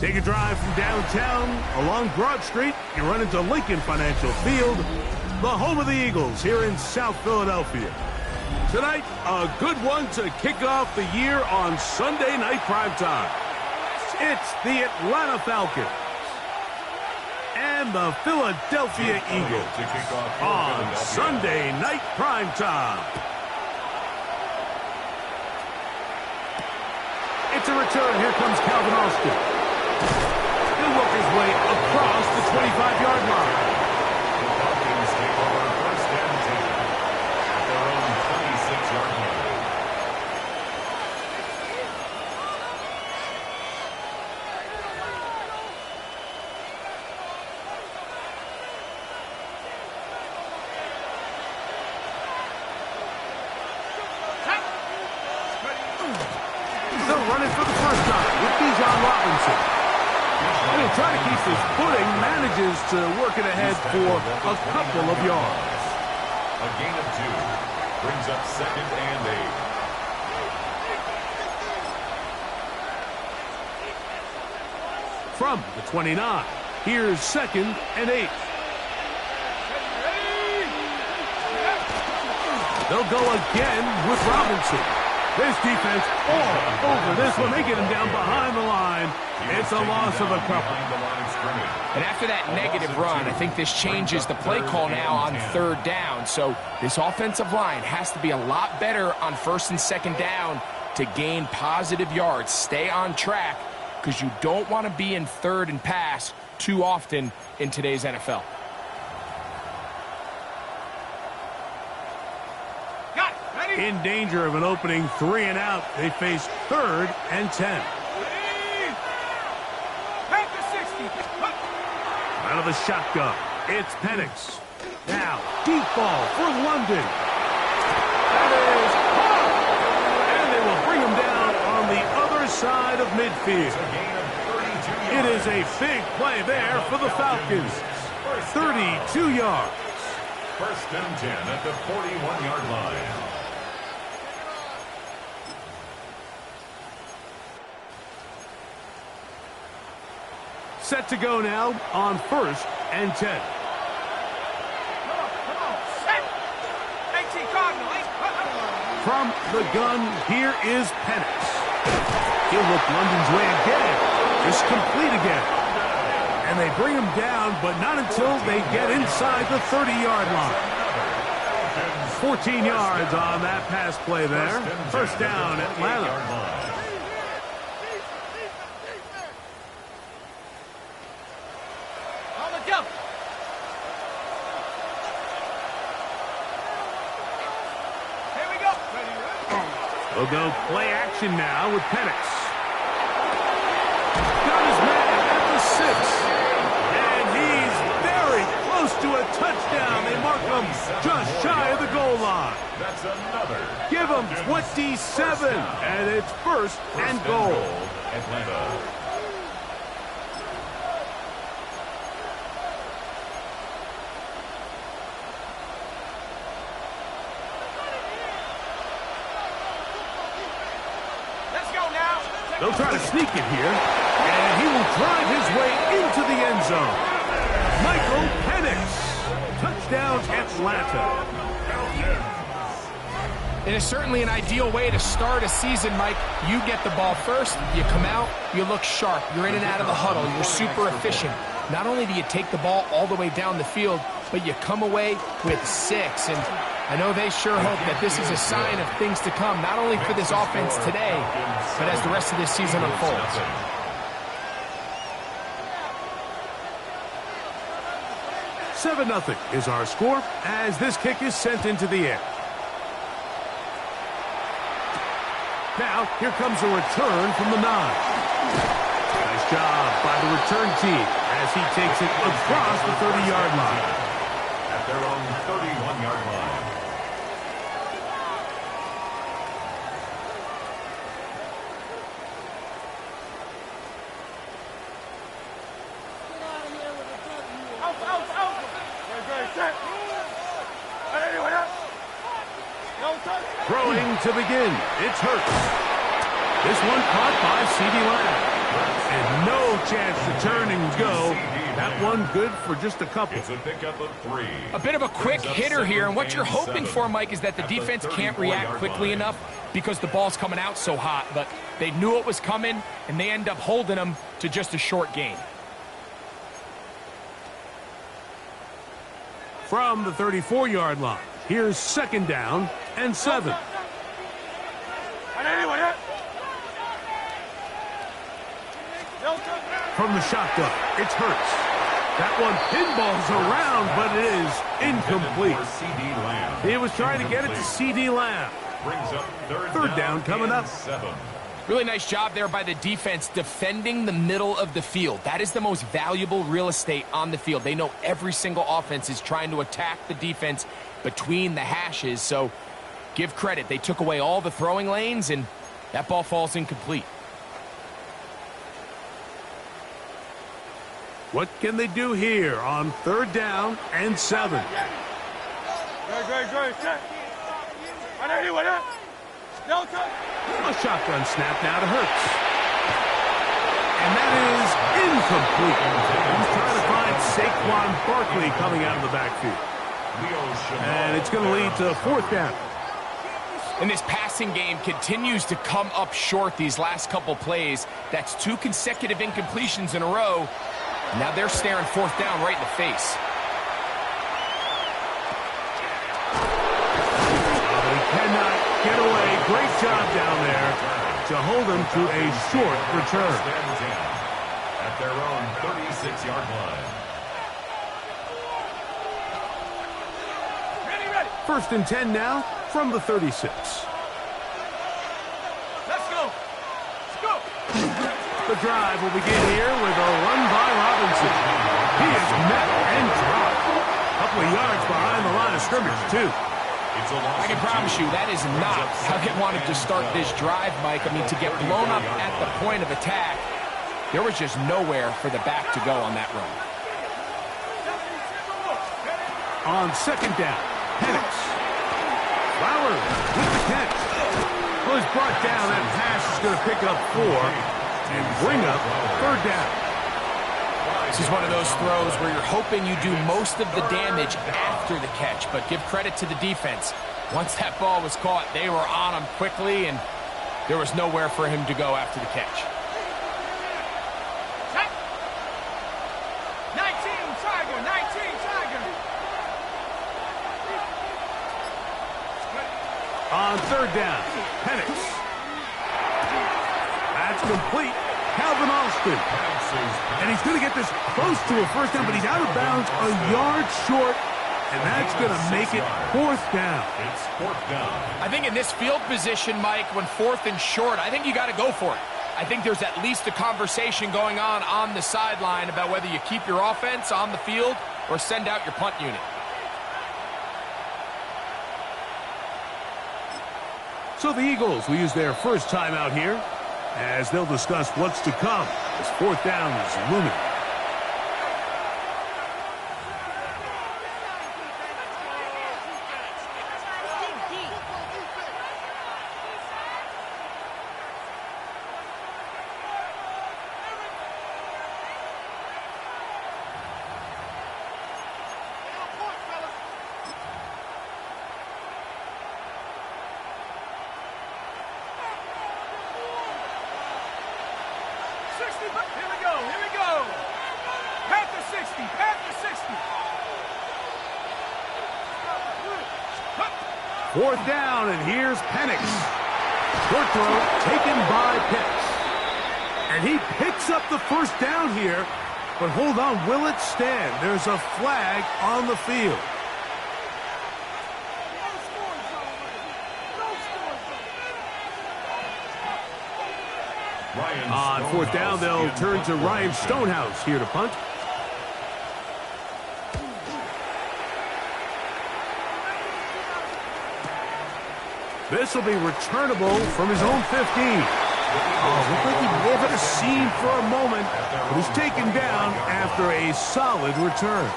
Take a drive from downtown along Broad Street. You run into Lincoln Financial Field, the home of the Eagles here in South Philadelphia. Tonight, a good one to kick off the year on Sunday night primetime. It's the Atlanta Falcons and the Philadelphia Eagles on Sunday night primetime. It's a return. Here comes Calvin Austin. He'll work his way across the 25-yard line. The Falcons take over first and 10 at their own 26-yard line. They'll run it for the first time with Bijan Robinson. And he'll try to keep his footing, manages to work it ahead for a couple of yards. A gain of 2 brings up 2nd and 8. From the 29, here's 2nd and 8. They'll go again with Robinson. This defense all over this one. They get him down behind the line. It's a loss of a couple. And after that negative run, I think this changes the play call now on 3rd down. So this offensive line has to be a lot better on 1st and 2nd down to gain positive yards. Stay on track because you don't want to be in 3rd and pass too often in today's NFL. In danger of an opening 3 and out, they face 3rd and 10. Out of the shotgun, it's Penix. Now, deep ball for London. That is caught. And they will bring him down on the other side of midfield. It is a big play there for the Falcons. 32 yards. First and 10 at the 41-yard line. Set to go now on 1st and 10. From the gun, here is Penix. He'll look London's way again. It's complete again. And they bring him down, but not until they get inside the 30-yard line. 14 yards on that pass play there. First down, Atlanta. They'll go play action now with Penix. Got his man at the 6. And he's very close to a touchdown. They mark him just shy of the goal line. That's another. Give him 27. And it's first and goal. Atlanta. They'll try to sneak it here, and he will drive his way into the end zone. Michael Penix. Touchdown, Atlanta. It is certainly an ideal way to start a season, Mike. You get the ball first, you come out, you look sharp, you're in and out of the huddle, you're super efficient. Not only do you take the ball all the way down the field, but you come away with 6. And I know they sure hope that this is a sign of things to come, not only for this offense today, but as the rest of this season unfolds. Seven 0 is our score as this kick is sent into the air. Now, here comes a return from the 9. Nice job by the return team as he takes it across the 30-yard line. At their own 31-yard line. Throwing to begin, it's Hurts. This one caught by CeeDee Lamb. And no chance to turn and go. That one good for just a couple. It's a pickup of 3. A bit of a quick hitter here, and what you're hoping for, Mike, is that the defense can't react quickly enough because the ball's coming out so hot. But they knew it was coming, and they end up holding them to just a short gain. From the 34-yard line, here's 2nd down and 7. From the shotgun, it's Hurts. That one pinballs around, but it is incomplete. He was trying to get it to CeeDee Lamb. Brings up Third down coming up. 7. Really nice job there by the defense defending the middle of the field. That is the most valuable real estate on the field. They know every single offense is trying to attack the defense between the hashes, so give credit. They took away all the throwing lanes, and that ball falls incomplete. What can they do here on 3rd down and 7? A shotgun snap now to Hurts. And that is incomplete. He's trying to find Saquon Barkley coming out of the backfield. And it's going to lead to 4th down. And this passing game continues to come up short these last couple plays. That's 2 consecutive incompletions in a row. Now they're staring 4th down right in the face. But he cannot get away. Great job down there to hold him to a short return. At their own 36-yard line. 1st and 10 now from the 36. Let's go. The drive will begin here with a run by Robinson. He is met and dropped. A couple of yards behind the line of scrimmage, too. I can promise you that is not how they wanted to start this drive, Mike. I mean, to get blown up at the point of attack, there was just nowhere for the back to go on that run. On 2nd down, Penix. Flowers with the catch. Well, he's brought down. That pass is going to pick up 4 and bring up 3rd down. This is one of those throws where you're hoping you do most of the damage after the catch, but give credit to the defense. Once that ball was caught, they were on him quickly, and there was nowhere for him to go after the catch. 19 Tiger. On 3rd down, Penix. That's complete. Calvin Austin. And he's going to get this close to a 1st down, but he's out of bounds a yard short, and that's going to make it 4th down. It's 4th down. I think in this field position, Mike, when 4th and short, I think you got to go for it. I think there's at least a conversation going on the sideline about whether you keep your offense on the field or send out your punt unit. So the Eagles will use their first timeout here as they'll discuss what's to come as 4th down is looming. Here we go. Panther 60. 4th down, and here's Penix. Short throw taken by Pitts. And he picks up the 1st down here. But hold on, will it stand? There's a flag on the field. On 4th down, they'll turn to Ryan Stonehouse here to punt. This will be returnable from his own 15. Looked like he may have had a seam for a moment, but he's taken down after a solid return.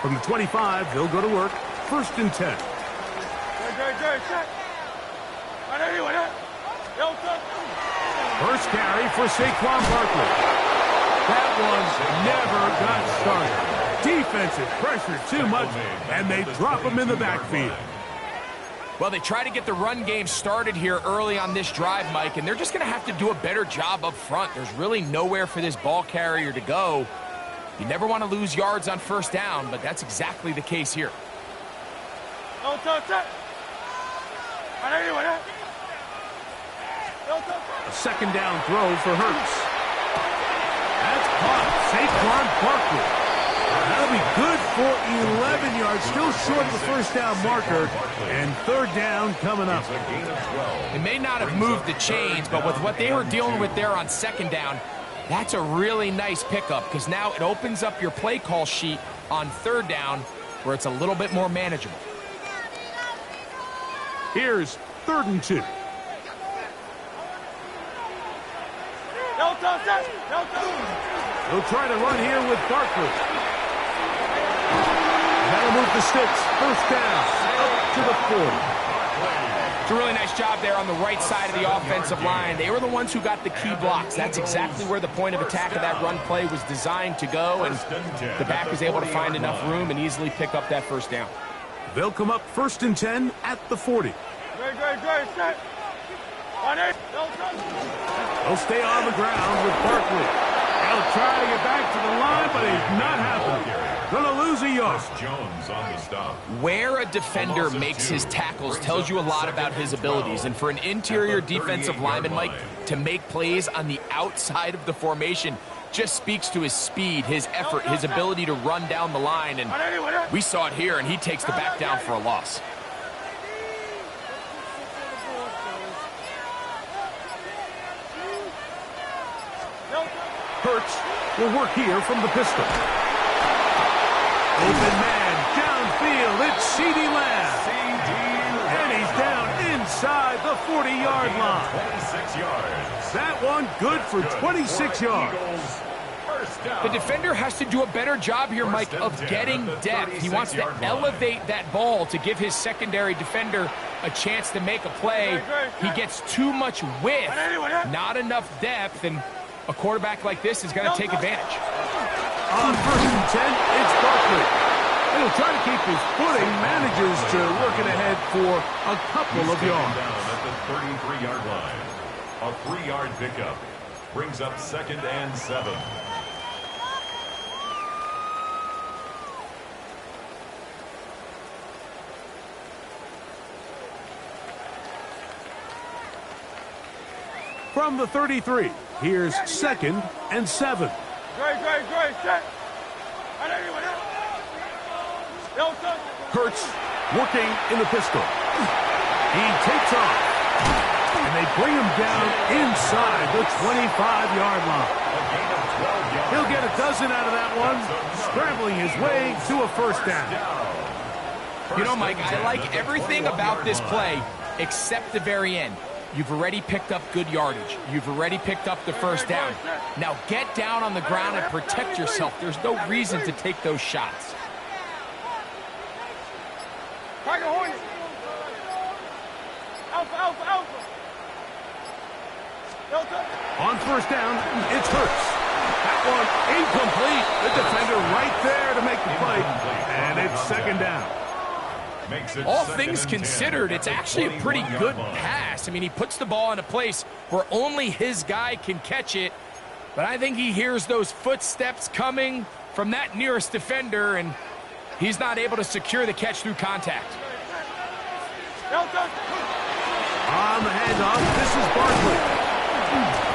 From the 25, they'll go to work. 1st and 10. First carry for Saquon Barkley. That one never got started. Defensive pressure too much, and they drop him in the backfield. Well, they try to get the run game started here early on this drive, Mike, and they're just going to have to do a better job up front. There's really nowhere for this ball carrier to go. You never want to lose yards on 1st down, but that's exactly the case here. A 2nd down throw for Hurts. That's caught. Saquon Barkley. That'll be good for 11 yards. Still short of the 1st down marker. And 3rd down coming up. They may not have moved the chains, but with what they were dealing with there on 2nd down, that's a really nice pickup because now it opens up your play call sheet on 3rd down where it's a little bit more manageable. Here's 3rd and 2. They'll try to run here with Barkley. That'll move the sticks. 1st down, up to the 40. It's a really nice job there on the right side of the offensive line. They were the ones who got the key blocks. That's exactly where the point of attack of that run play was designed to go, and the back was able to find enough room and easily pick up that 1st down. They'll come up 1st and 10 at the 40. They'll stay on the ground with Barkley. They'll try to get back to the line, but it's not happening. Gonna lose a yard. Jones on the stop. Where a defender makes his tackles tells you a lot about his abilities. And for an interior defensive lineman, Mike, to make plays on the outside of the formation just speaks to his speed, his effort, his ability to run down the line. And we saw it here, and he takes the back down for a loss. Hurts will work here from the pistol. Open man, downfield, it's CeeDee Lamb. And he's down inside the 40-yard line. 26 yards. That one good for 26 yards. The defender has to do a better job here, Mike, of getting depth. He wants to elevate that ball to give his secondary defender a chance to make a play. He gets too much width, not enough depth, and a quarterback like this is going to take advantage. On 1st and 10, it's Barkley. He'll try to keep his footing, manages to work it ahead for a couple of yards. Down at the 33-yard line. A 3-yard pickup brings up 2nd and 7. From the 33, here's 2nd and 7. Hurts working in the pistol. He takes off. And they bring him down inside the 25-yard line. He'll get a dozen out of that one, scrambling his way to a 1st down. You know, Mike, I like everything about this play except the very end. You've already picked up good yardage. You've already picked up the 1st down. Now get down on the ground and protect yourself. There's no reason to take those shots. On 1st down, it's Hurts. That one incomplete. The defender right there to make the play. And it's 2nd down. All things considered, it's actually a pretty good pass. I mean, he puts the ball in a place where only his guy can catch it. But I think he hears those footsteps coming from that nearest defender, and he's not able to secure the catch through contact. On the handoff, this is Barkley.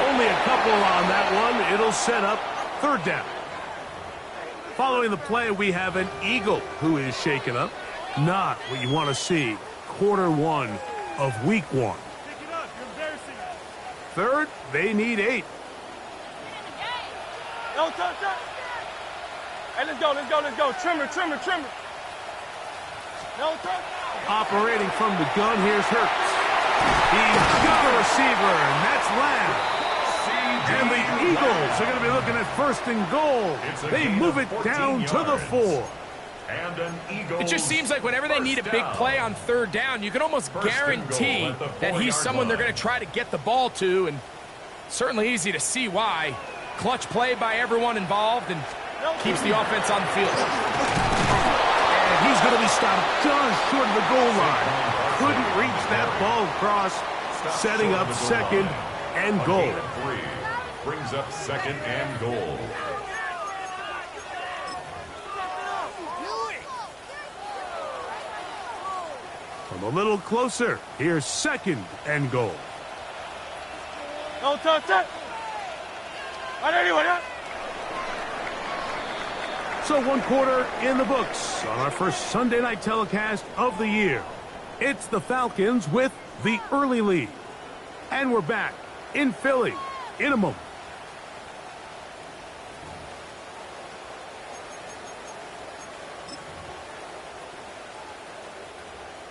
Only a couple on that one. It'll set up 3rd down. Following the play, we have an Eagle who is shaken up. Not what you want to see. Quarter 1 of week 1. 3rd, they need 8. Hey, let's go. Trimmer. Operating from the gun, here's Hurts. He's got a receiver, and that's Lamb. And the Eagles are going to be looking at 1st and goal. They move it down to the 4. And an Eagles. It just seems like whenever they need a big play on third down, you can almost guarantee that he's someone they're going to try to get the ball to, and certainly easy to see why. Clutch play by everyone involved and keeps the offense on the field. And he's going to be stopped just short of the goal line. Couldn't reach that ball across, setting up second and goal. Brings up second and goal. From a little closer, here's second and goal. No touch it. So 1 quarter in the books on our first Sunday night telecast of the year. It's the Falcons with the early lead. And we're back in Philly in a moment.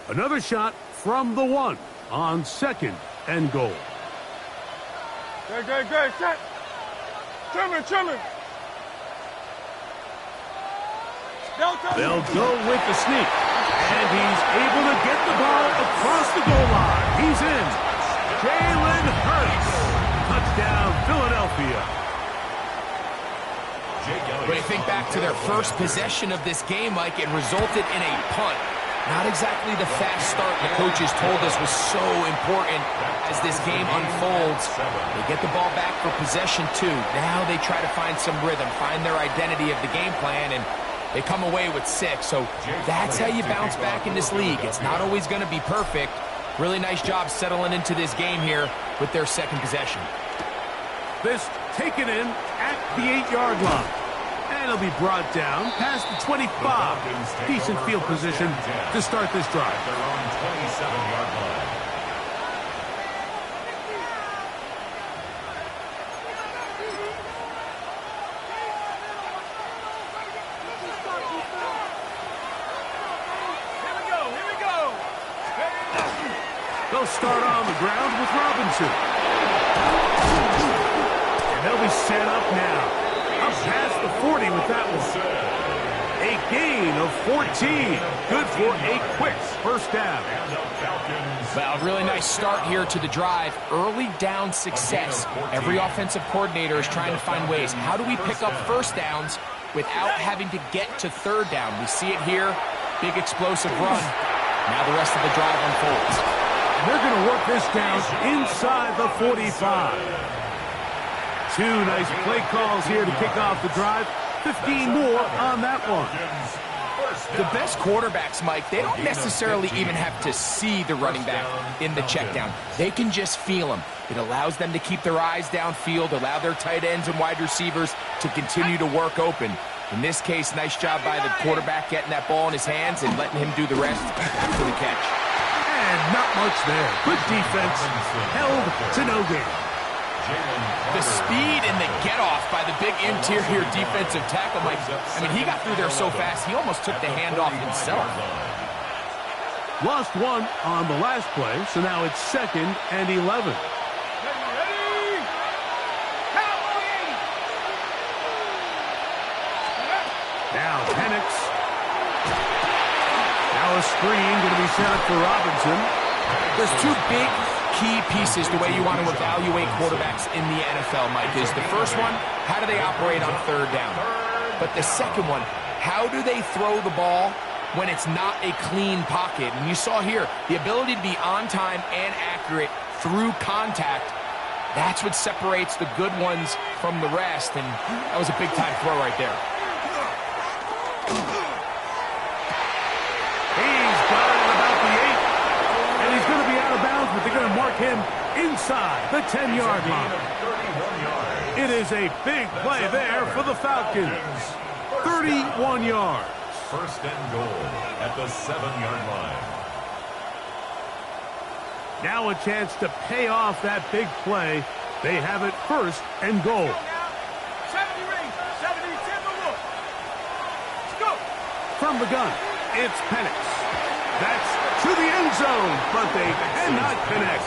Another shot from the 1 on second and goal. Good. Set. Trim. They'll go with the sneak. And he's able to get the ball across the goal line. He's in. Jalen Hurts. Touchdown, Philadelphia. When you think back to their first possession of this game, Mike, it resulted in a punt. Not exactly the fast start the coaches told us was so important as this game unfolds. They get the ball back for possession 2. Now they try to find some rhythm, find their identity of the game plan, and they come away with 6. So that's how you bounce back in this league. It's not always going to be perfect. Really nice job settling into this game here with their second possession. This taken in at the 8-yard line. And it'll be brought down past the 25. Decent field position to start this drive. Their own 27-yard line. Here we go. They'll start on the ground with Robinson. And they'll be set up now. Up past the 40 with that one. A gain of 14. Good for a quick first down. Well, a really nice start here to the drive. Early down success. Every offensive coordinator is trying to find ways. How do we pick up first downs without having to get to third down? We see it here. Big explosive run. Now the rest of the drive unfolds. They're going to work this down inside the 45. 2 nice play calls here to kick off the drive. 15 more on that one. The best quarterbacks, Mike, they don't necessarily even have to see the running back in the check down. They can just feel him. It allows them to keep their eyes downfield, allow their tight ends and wide receivers to continue to work open. In this case, nice job by the quarterback getting that ball in his hands and letting him do the rest after the catch. And not much there. Good defense. Held to no gain. The speed and the get-off by the big interior defensive tackle, Mike. I mean, he got through there so fast, he almost took the handoff himself. Lost 1 on the last play, so now it's second and 11. Now Penix. Now a screen going to be set up for Robinson. There's 2 big key pieces the way you want to evaluate quarterbacks in the NFL, Mike, is the first one, how do they operate on third down? But the second one, how do they throw the ball when it's not a clean pocket? And you saw here, the ability to be on time and accurate through contact, that's what separates the good ones from the rest, and that was a big-time throw right there. He's got it at about the 8. And he's going to be out of bounds, but they're going to mark him inside the 10-yard line. It is a big play there for the Falcons. 31 yards. First and goal at the 7-yard line. Now a chance to pay off that big play. They have it first and goal. 70 range. 70, 10 to look. Let's go. From the gun, it's Penix. That's to the end zone, but they cannot connect.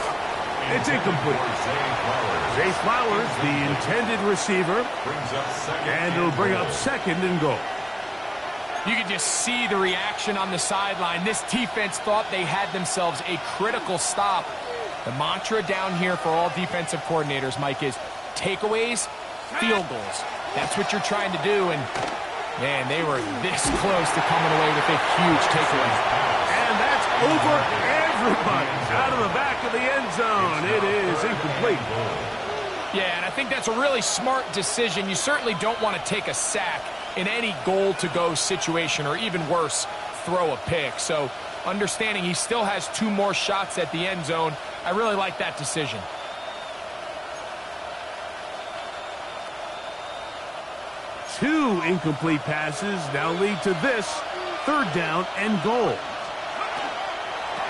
It's incomplete. Zay Flowers, the intended receiver, and it'll bring up second and goal. You could just see the reaction on the sideline. This defense thought they had themselves a critical stop. The mantra down here for all defensive coordinators, Mike, is takeaways, field goals. That's what you're trying to do, and, man, they were this close to coming away with a huge takeaway. And that's over everybody. Out of the back of the end zone. It is incomplete. Yeah, and I think that's a really smart decision. You certainly don't want to take a sack in any goal-to-go situation, or even worse, throw a pick. So understanding he still has 2 more shots at the end zone, I really like that decision. Two incomplete passes now lead to this 3rd down and goal.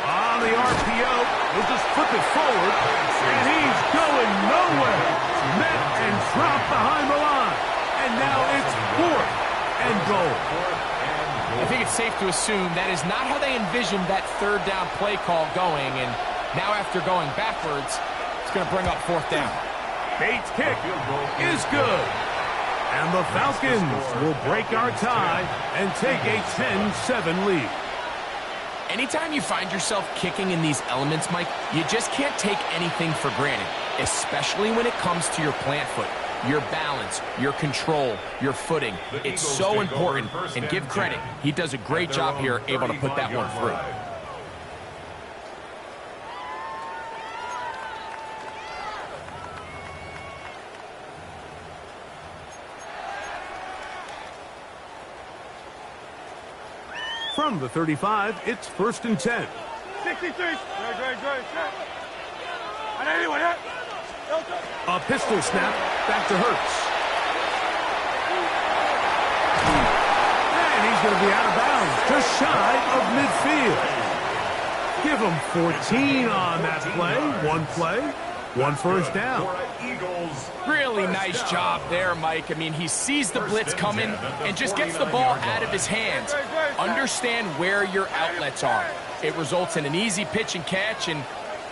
On the RPO, he'll just flip it forward, and he's going nowhere. Met and dropped behind the line. And now it's 4th and goal. I think it's safe to assume that is not how they envisioned that 3rd down play call going, and now after going backwards, it's going to bring up 4th down. Bates' kick is good. And the Falcons will break our tie and take a 10-7 lead. Anytime you find yourself kicking in these elements, Mike, you just can't take anything for granted, especially when it comes to your plant foot, your balance, your control, your footing. It's so important, and give credit. He does a great job here, able to put that one through. From the 35, it's 1st and 10. 63. A pistol snap back to Hurts. And he's going to be out of bounds, just shy of midfield. Give him 14 on that play, 1 first down. Really nice job there, Mike. I mean, he sees the blitz coming and just gets the ball out of his hands. Understand where your outlets are. It results in an easy pitch and catch and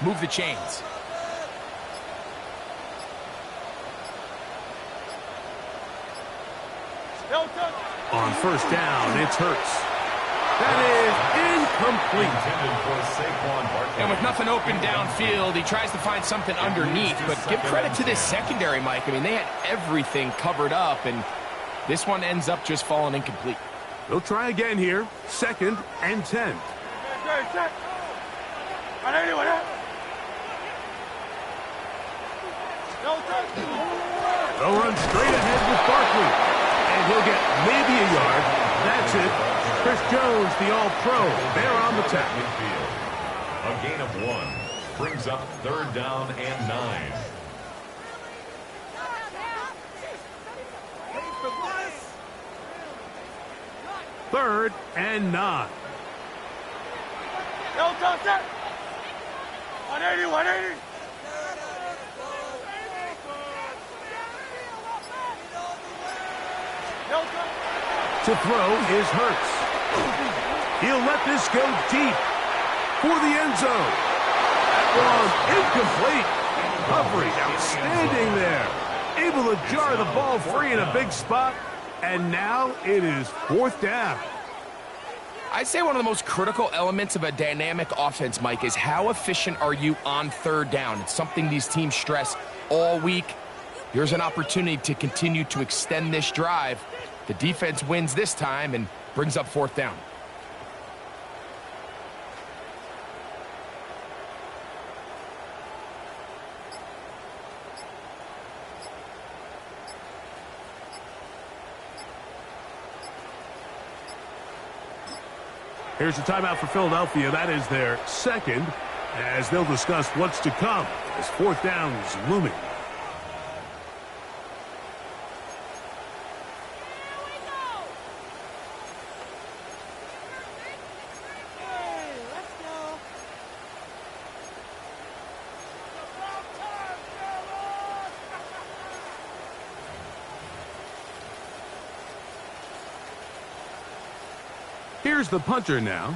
move the chains. On 1st down, it's Hurts. That is incomplete. And with nothing open downfield, he tries to find something underneath. But give credit to this secondary, Mike. I mean, they had everything covered up, and this one ends up just falling incomplete. They'll try again here. 2nd and 10. They'll run straight ahead with Barkley. And he'll get maybe a yard. That's it. Chris Jones, the All-Pro, there on the tack. A gain of 1 brings up 3rd down and 9. Third and 9. 180. To throw is Hurts. He'll let this go deep for the end zone. That was incomplete. Coverage outstanding there. Able to jar the ball free in a big spot. And now it is 4th down. I'd say one of the most critical elements of a dynamic offense, Mike, is how efficient are you on 3rd down. It's something these teams stress all week. Here's an opportunity to continue to extend this drive. The defense wins this time and brings up 4th down. Here's a timeout for Philadelphia. That is their 2nd, as they'll discuss what's to come as 4th down is looming. Here's the punter now,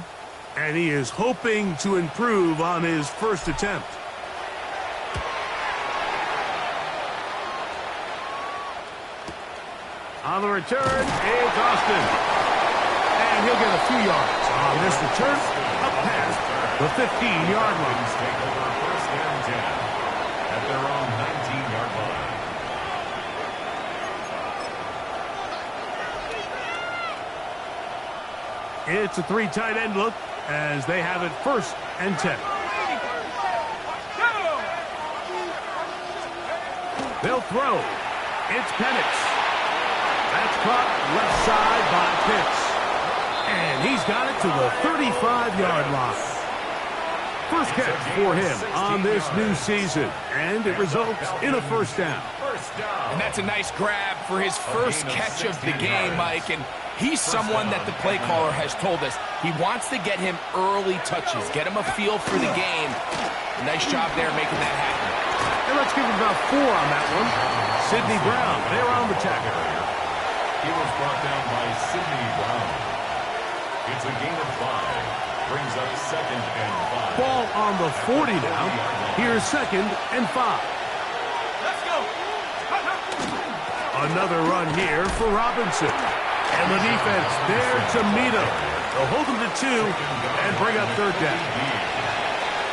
and he is hoping to improve on his first attempt. On the return, it's Austin. he'll get a few yards on this return up past the 15-yard line. Take over first and 10 at their own 19-yard line. It's a 3 tight end look as they have it first and 10. They'll throw. It's Penix. That's caught left side by Pitts. And he's got it to the 35-yard line. First catch for him on this new season, and it results in a first down. And that's a nice grab for his first catch of the game, Mike. And he's someone that the play caller has told us he wants to get him early touches, get him a feel for the game. Nice job there making that happen. And let's give him about 4 on that one. Sidney Brown, they're on the tackle. He was brought down by Sidney Brown. It's a gain of 5. Brings up second and 5. Ball on the 40 now. Here's second and 5. Let's go. Another run here for Robinson. And the defense there to meet him. They'll hold him to 2 and bring up third down.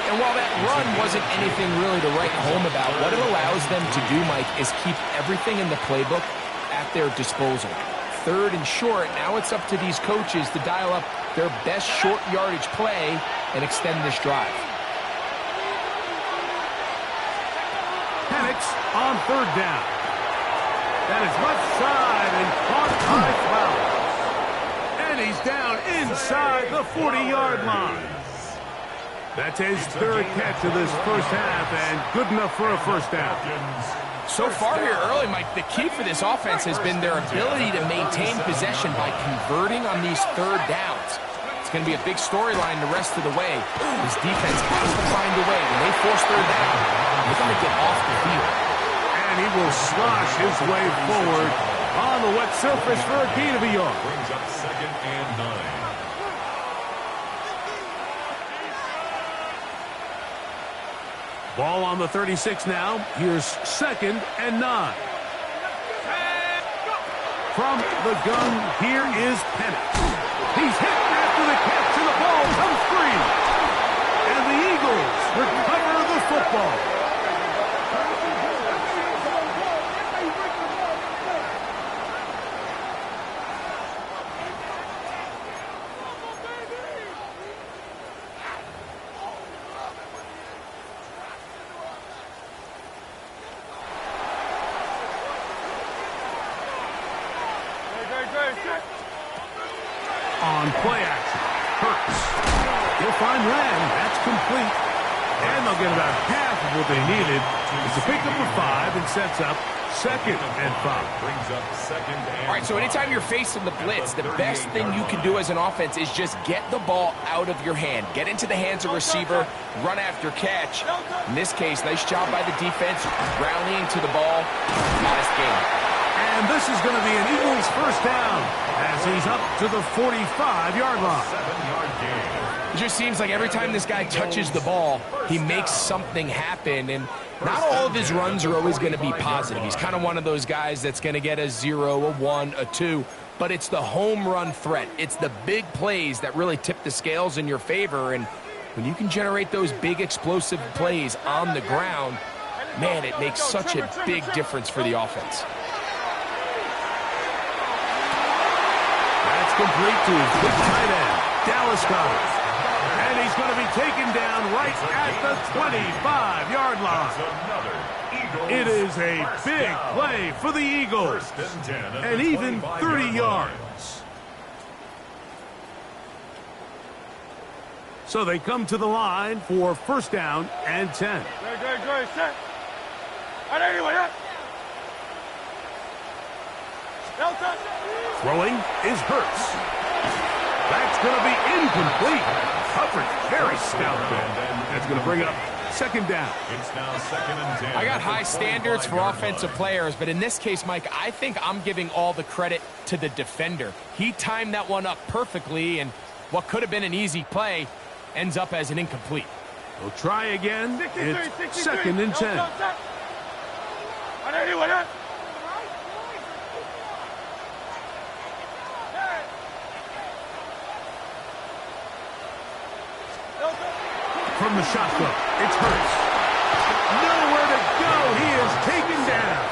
And while that run wasn't anything really to write home about, what it allows them to do, Mike, is keep everything in the playbook at their disposal. Third and short, now it's up to these coaches to dial up their best short yardage play and extend this drive. Penix on third down. That is left side and caught by Flowers. And he's down inside the 40-yard line. That's his third catch of this first half, and good enough for a first down. So far here early, Mike, the key for this offense has been their ability to maintain possession by converting on these third downs. It's going to be a big storyline the rest of the way. This defense has to find a way. When they force third down, they're going to get off the field. And he will slosh his way forward on the wet surface for a gain of a yard. Brings up second and 9. Ball on the 36 now. Here's second and 9. From the gun, here is Penix. He's hit after the catch, and the ball comes free. And the Eagles recover the football. On play action, Hurts. He'll find Lamb. That's complete. And they'll get about half of what they needed. It's a pickup of 5 and sets up second and 5. Brings up second and All right, so anytime you're facing the blitz, the best thing you can do as an offense is just get the ball out of your hand. Get into the hands of receiver, run after catch. In this case, nice job by the defense, rallying to the ball. Modest game. And this is going to be an Eagles first down as he's up to the 45-yard line. 7-yard gain. It just seems like every time this guy touches the ball, he makes something happen. And not all of his runs are always going to be positive. He's kind of one of those guys that's going to get a 0, a 1, a 2. But it's the home run threat. It's the big plays that really tip the scales in your favor. And when you can generate those big explosive plays on the ground, man, it makes such a big difference for the offense. That's complete to his big tight end, Dallas Goedert. And he's going to be taken down right at the 25-yard line. It is a big play for the Eagles. And even 30 yards. So they come to the line for first down and 10. Good, set. Anyway, Throwing is Hurts. That's going to be incomplete. Coverage very stout. That's going to bring up second down. It's now second and 10. I got high standards for offensive players, but in this case, Mike, I think I'm giving all the credit to the defender. He timed that one up perfectly, and what could have been an easy play ends up as an incomplete. We'll try again. It's second and 10. the shotgun. It's Hurts. Nowhere to go. He is taken down.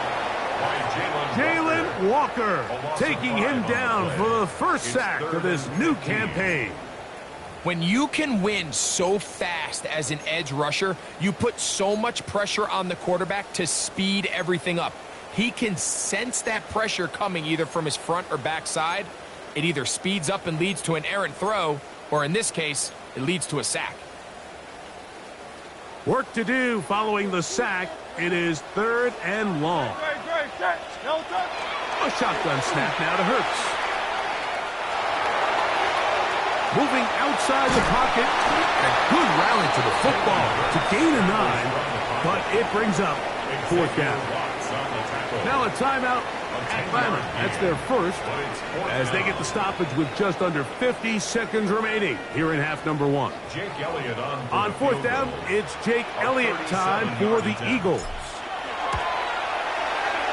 Jalen Walker taking him down for the first sack of this new campaign. When you can win so fast as an edge rusher, you put so much pressure on the quarterback to speed everything up. He can sense that pressure coming either from his front or back side. It either speeds up and leads to an errant throw, or in this case, it leads to a sack. Work to do following the sack. It is 3rd and long. A shotgun snap now to Hurts. Moving outside the pocket. A good rally to the football to gain a 9, but it brings up 4th down. Now a timeout. Atlanta, that's their first, as they get the stoppage with just under 50 seconds remaining here in half number 1. On 4th down, it's Jake Elliott time for the Eagles.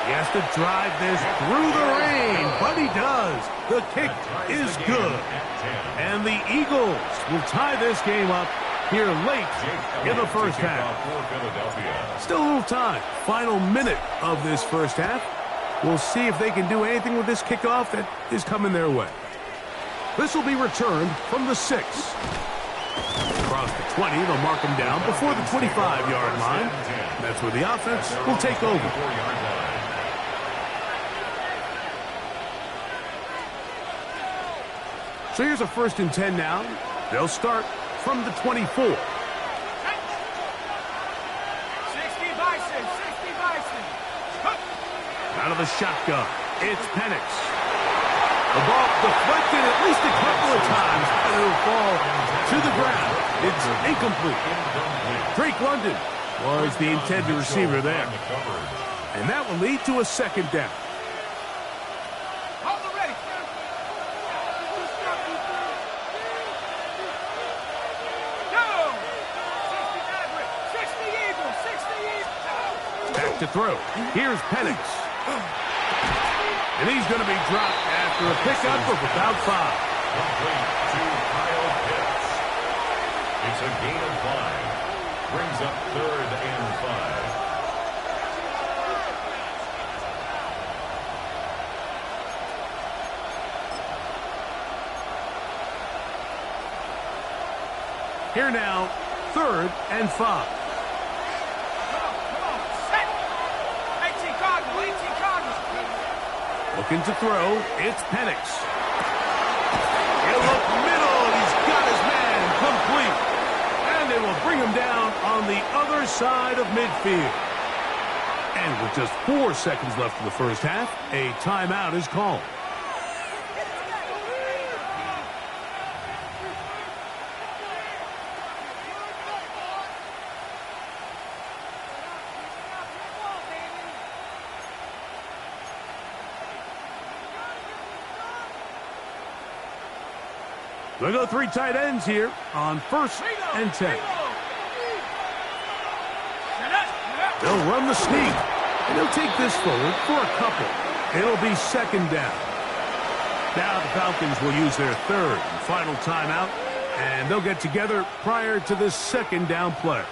He has to drive this through the rain, but he does. The kick is good. And the Eagles will tie this game up here late in the first half. Still a little time. Final minute of this first half. We'll see if they can do anything with this kickoff that is coming their way. This will be returned from the 6. Across the 20, they'll mark him down before the 25-yard line. That's where the offense will take over. So here's a 1st and 10 now. They'll start from the 24. 60 Bison, 60 Bison. Out of the shotgun, it's Penix. The ball deflected at least a couple of times, and it'll fall to the ground. It's incomplete. Drake London was the intended receiver there. And that will lead to a 2nd down. To throw. Here's Penix. And he's going to be dropped after a pickup of about 5. Complete to Kyle Pitts. It's a gain of 5. Brings up 3rd and 5. Here now, 3rd and 5. Looking to throw, it's Penix. He'll look middle, and he's got his man complete. And they will bring him down on the other side of midfield. And with just 4 seconds left in the first half, a timeout is called. They'll go 3 tight ends here on 1st and 10. They'll run the sneak, and they'll take this forward for a couple. It'll be 2nd down. Now the Falcons will use their 3rd and final timeout, and they'll get together prior to this 2nd down play.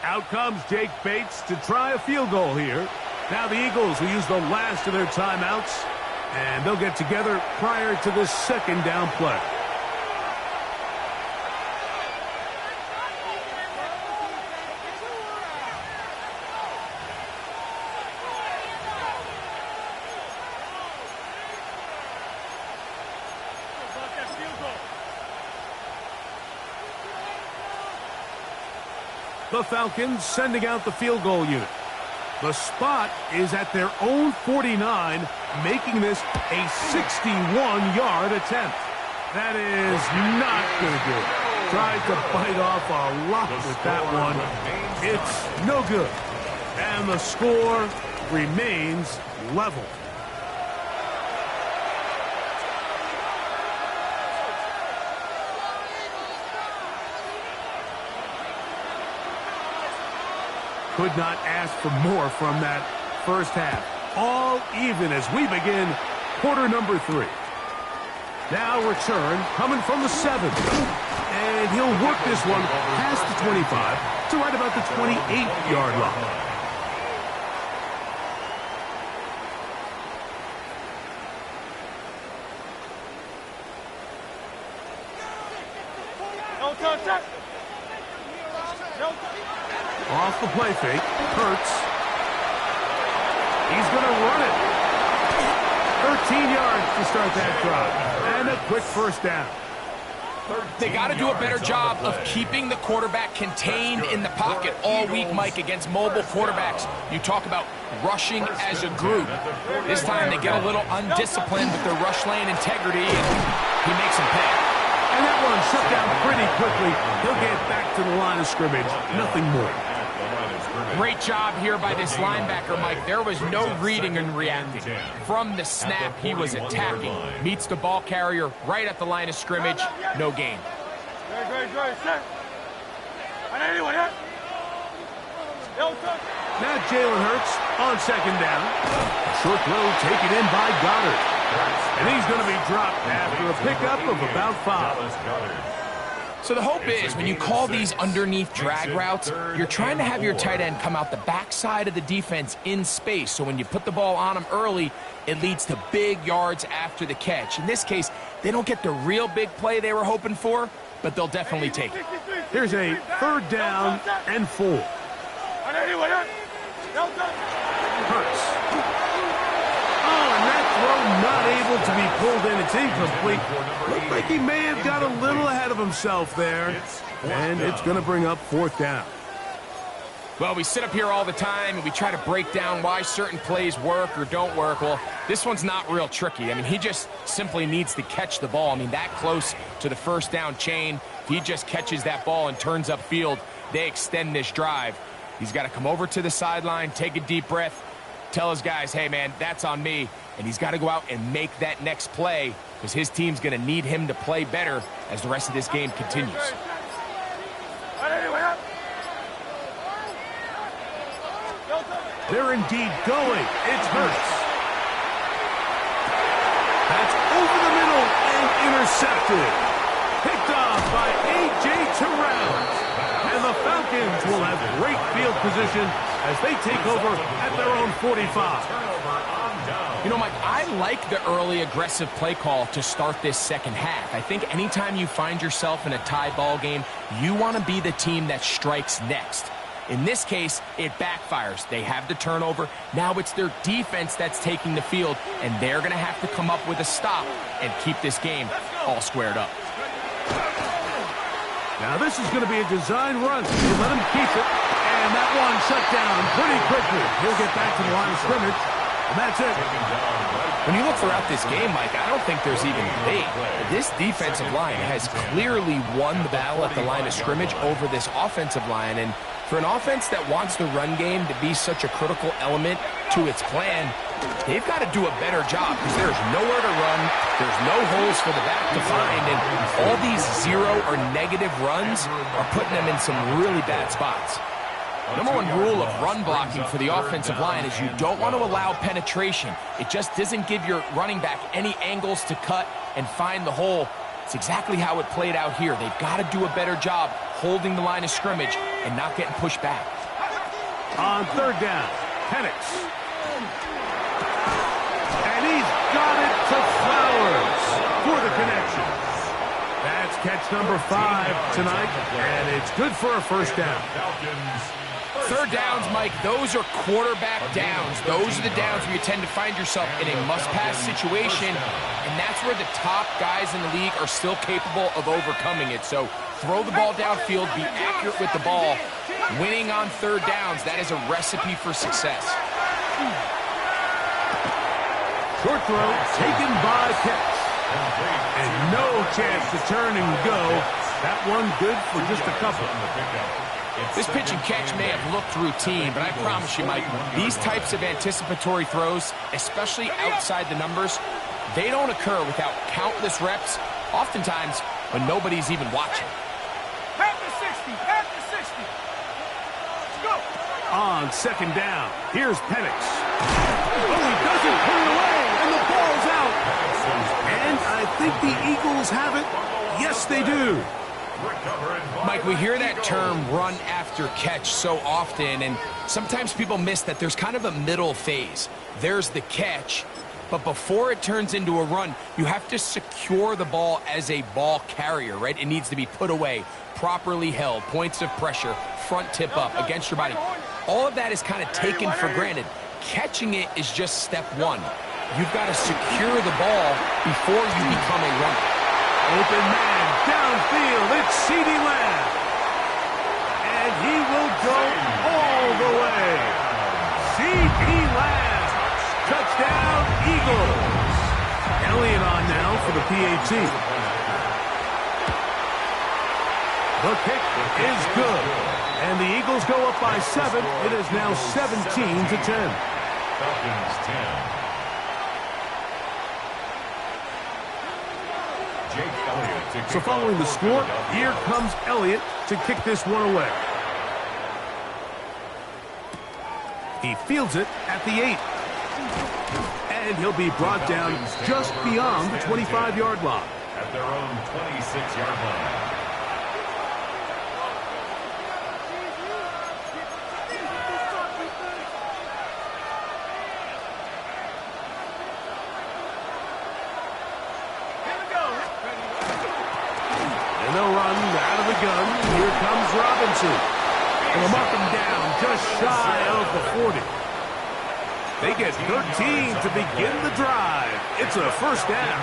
Out comes Jake Bates to try a field goal here. Now the Eagles will use the last of their timeouts, and they'll get together prior to this 2nd down play. The Falcons sending out the field goal unit. The spot is at their own 49, making this a 61-yard attempt. That is not going to do it. Tried to bite off a lot with that one. It's no good. And the score remains level. Could not ask for more from that first half. All even as we begin quarter number 3. Now return coming from the 7. And he'll work this one past the 25 to right about the 28-yard line. Off the play fake. Hurts. He's going to run it. 13 yards to start that drive. And a quick first down. They got to do a better job of keeping the quarterback contained in the pocket all week, Mike, against mobile quarterbacks. You talk about rushing as a group. This time they get a little undisciplined with their rush lane integrity, and he makes them pay. And that one shut down pretty quickly. He'll get back to the line of scrimmage. Nothing more. Great job here by this linebacker, Mike. There was no reading and reacting. From the snap, he was attacking. Meets the ball carrier right at the line of scrimmage. No gain. Now Jalen Hurts on second down. Short throw taken in by Goddard. And he's going to be dropped after a pickup of about 5. So the hope is when you call these underneath drag routes, you're trying to have your tight end come out the backside of the defense in space. So when you put the ball on him early, it leads to big yards after the catch. In this case, they don't get the real big play they were hoping for, but they'll definitely take it. Here's a third down and 4. Hurts. Not able to be pulled in. It's incomplete. Looked like he may have got a little ahead of himself there. And it's going to bring up 4th down. Well, we sit up here all the time and we try to break down why certain plays work or don't work. Well, this one's not real tricky. I mean, he just simply needs to catch the ball. I mean, that close to the first down chain. If he just catches that ball and turns upfield, they extend this drive. He's got to come over to the sideline, take a deep breath, tell his guys, hey, man, that's on me. And he's got to go out and make that next play because his team's going to need him to play better as the rest of this game continues. They're indeed going. It's Hurts. That's over the middle and intercepted. Picked off by A.J. Terrell. And the Falcons will have great field position as they take over at their own 45. You know, Mike, I like the early aggressive play call to start this second half. I think anytime you find yourself in a tie ball game, you want to be the team that strikes next. In this case, it backfires. They have the turnover. Now it's their defense that's taking the field, and they're going to have to come up with a stop and keep this game all squared up. Now this is going to be a design run. You let him keep it, and that one shut down pretty quickly. He'll get back to the line of scrimmage. And that's it. When you look throughout this game, Mike, I don't think there's even debate. This defensive line has clearly won the battle at the line of scrimmage over this offensive line. And for an offense that wants the run game to be such a critical element to its plan, they've got to do a better job because there's nowhere to run. There's no holes for the back to find. And all these zero or negative runs are putting them in some really bad spots. Number one rule of run blocking for the offensive line is you don't want to allow penetration. It just doesn't give your running back any angles to cut and find the hole. It's exactly how it played out here. They've got to do a better job holding the line of scrimmage and not getting pushed back. On third down, Penix. And he's got it to Flowers for the connection. That's catch number 5 tonight, and it's good for a first down. Third downs, Mike, those are quarterback downs. Those are the downs where you tend to find yourself in a must-pass situation, and that's where the top guys in the league are still capable of overcoming it. So throw the ball downfield, be accurate with the ball. Winning on third downs, that is a recipe for success. Short throw taken by Pitts. And no chance to turn and go. That one good for just a couple. This pitch and catch may have looked routine, but I promise you, Mike, these types of anticipatory throws, especially outside the numbers, they don't occur without countless reps, oftentimes when nobody's even watching. Half the 60, half the 60. Let's go. on second down. Here's Penix. Oh, he doesn't put it away, and the ball's out. And I think the Eagles have it. Yes, they do. Mike, we hear that term run after catch so often, and sometimes people miss that there's kind of a middle phase. There's the catch, but before it turns into a run, you have to secure the ball as a ball carrier, right? It needs to be put away, properly held, points of pressure, front tip up against your body. All of that is kind of taken for granted. Catching it is just step one. You've got to secure the ball before you become a runner. Open man, downfield, it's CeeDee Lamb. And he will go all the way. CeeDee Lamb. Touchdown, Eagles. Elliott on now for the PAT. The kick is good. And the Eagles go up by 7. It is now 17-10. Falcons 10. So following the score, here comes Elliott to kick this one away. He fields it at the 8. And he'll be brought down just beyond the 25-yard line. At their own 26-yard line. They'll run out of the gun. Here comes Robinson. And they'll mark him down just shy of the 40. They get 13 to begin the drive. It's a first down.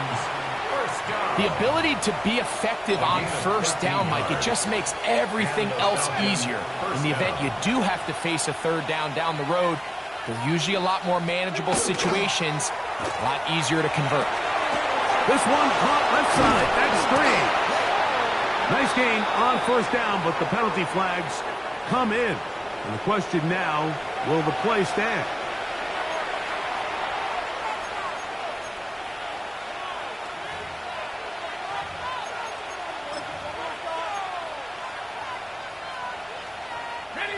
The ability to be effective on first down, Mike, it just makes everything else easier. In the event you do have to face a third down the road, they're usually a lot more manageable situations, a lot easier to convert. This one caught left side. That's 3. Nice gain on first down, but the penalty flags come in. And the question now, will the play stand? Ready.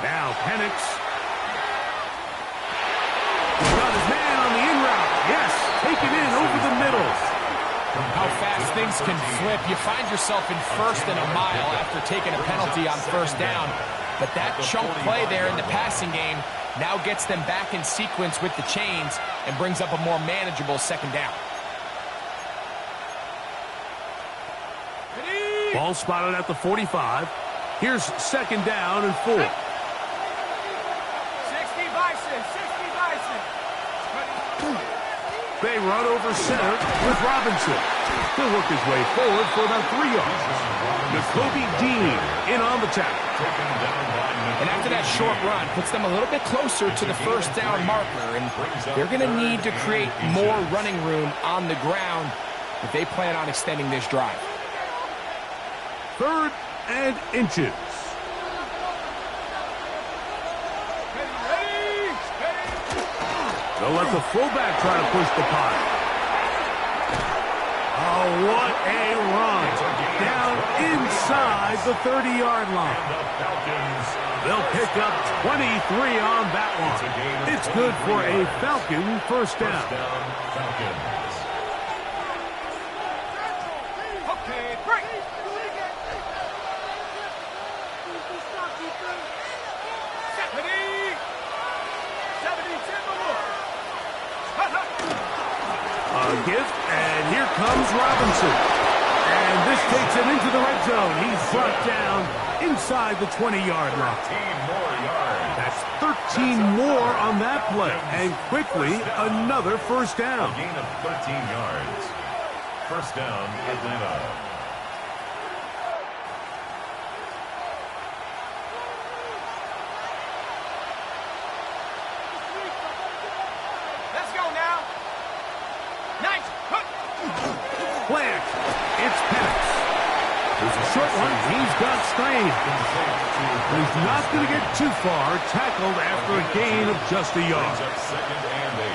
Now Penix. Got his man on the in route. Yes, taken in over the middle. How fast things can flip. You find yourself in first and a mile after taking a penalty on first down. But that chunk play there in the passing game now gets them back in sequence with the chains and brings up a more manageable second down. Ball spotted at the 45. Here's second down and 4. 60 Bison. They run over center with Robinson. He'll work his way forward for about 3 yards. Jacoby Dean in on the tackle. And after that short run, puts them a little bit closer to the first down marker, and they're going to need to create more running room on the ground if they plan on extending this drive. 3rd and inches. They'll let the fullback try to push the pile. Oh, what a run. Down inside the 30-yard line. They'll pick up 23 on that one. It's good for a Falcon first down. Okay, break. Give, and here comes Robinson. And this takes it into the red zone. He's brought down inside the 20-yard line. That's 13 more on that play. And quickly, another first down. A gain of 13 yards. First down, Atlanta. Let's go now. Nice. Plant. It's Penix. There's a short one. He's got strain. He's not going to get too far. Tackled after a gain of just a yard. Second and 8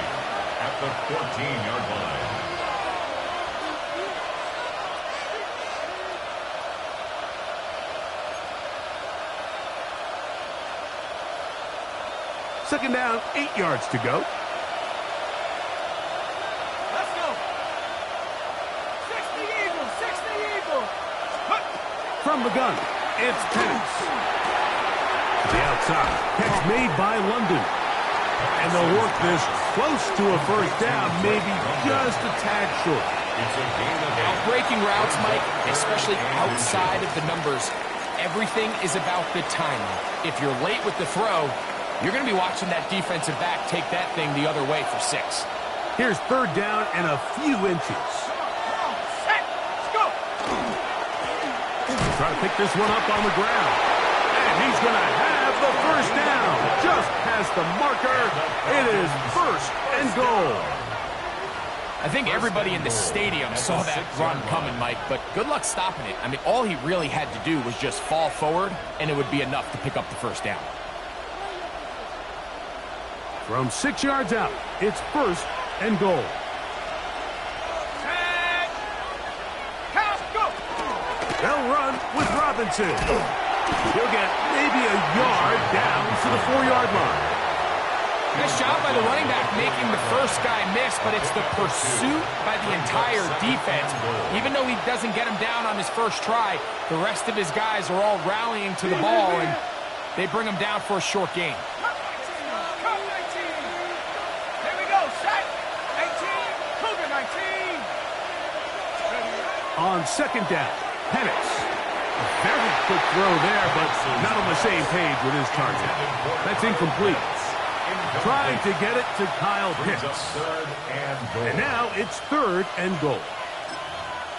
at the 14-yard line. Second down, 8 yards to go. Let's go. 60 Eagles, 60 Eagles. From the gun, it's Penix. To the outside, catch made by London. And they'll work this close to a first down, maybe just a tad short. It's a gain of 8. Breaking routes, Mike, especially outside of the numbers, everything is about the timing. If you're late with the throw, you're going to be watching that defensive back take that thing the other way for 6. Here's third down and a few inches. Set. Let's go. Try to pick this one up on the ground. And he's going to have the first down. Just past the marker. It is first and goal. I think everybody in the stadium saw that run coming, Mike, but good luck stopping it. I mean, all he really had to do was just fall forward, and it would be enough to pick up the first down. From 6 yards out, it's first and goal. Set. Pass, go. They'll run with Robinson. He'll get maybe a yard down to the 4-yard line. Nice job by the running back making the first guy miss, but it's the pursuit by the entire defense. Even though he doesn't get him down on his first try, the rest of his guys are all rallying to the ball, and they bring him down for a short gain. Cut 19. Here we go. Set. 18. Cougar 19. On second down, Penix. A very quick throw there, but not on the same page with his target. That's incomplete. Trying to get it to Kyle Pitts. And now it's third and goal.